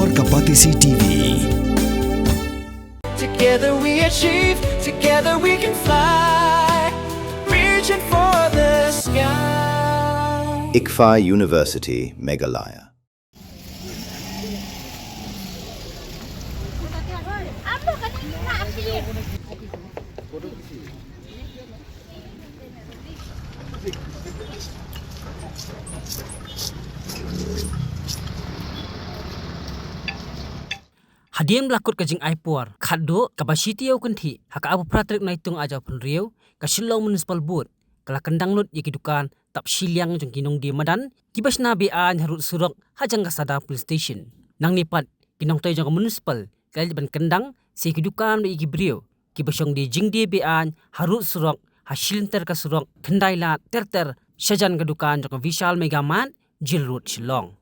Luar Kapatisi TV. Together we achieve, together we can fly, reaching for the sky. ICFA University, Meghalaya. Hadian melakut kajing aipuar, kado kapasiti au kanti, haka abu pratrik naitung aja penriau, kasilau municipal board, kala kendang lut yakidukan tap siliang jong kinong di madan, kibas nabi an harut surok hajang kasada police station. Nang nipat, kinong tayo jong municipal, kala ban kendang, si yakidukan na ikibriau, kibasyong di jing di bian harut surok, hasilinter ka surok, kendai lat, terter, syajan kadukan jong visual megaman, jilrut silong.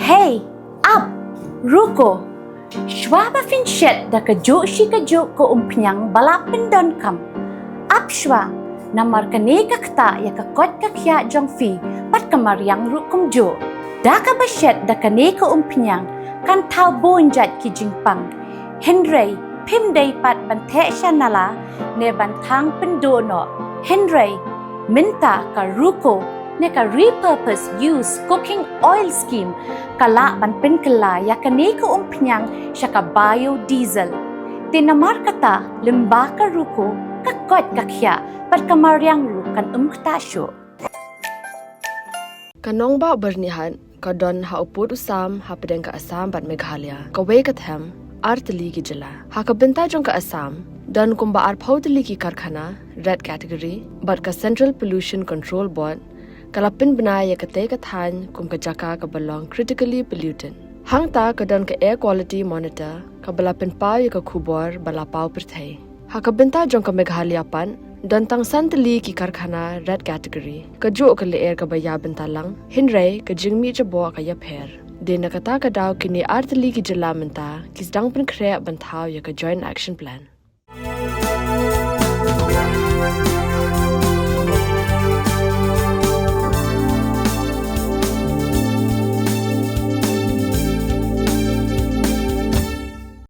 Hey, up, ruko. Shwa ba finshet da kajuk shi kajuk ko umpiang balapin don kam. Up shwa, namar kane kakta ya kakot kakya jong fi pat kamariang rukum jo. Da ka bashet da kane ko umpiang kan tau bonjat ki jingpang. Henry, pim day pat bante shanala ne bantang pendono. Henry, minta ka ruko ne ka repurpose use cooking oil scheme kala ban pen kala ya kane ko umpiang siya ka biodiesel. Tinamar kata limba ka ruko kakot kakya pat kamariang rukan ktasyo. Kanong ba bernihan kadon ha uput usam ha pedeng ka Assam bat Meghalaya kawe katham artli ki jala ha ka benta jong ka Assam don kumba ar phautli ki karkhana red category bat ka Central Pollution Control Board kalapin banaya kate kathan kum ka jaka ka belong critically pollutant hangta kadon ka air quality monitor ka balapin pau ya ka khubor balapau perthai ha ka benta jong ka Meghalaya pan don tang santli ki karkhana red category ka jo ka le air ka baya benta lang hinrai ka jingmi jabo ka ya pher de na kata ka daw kini artli ki jala menta kis dang pen khre banthaw ya ka joint action plan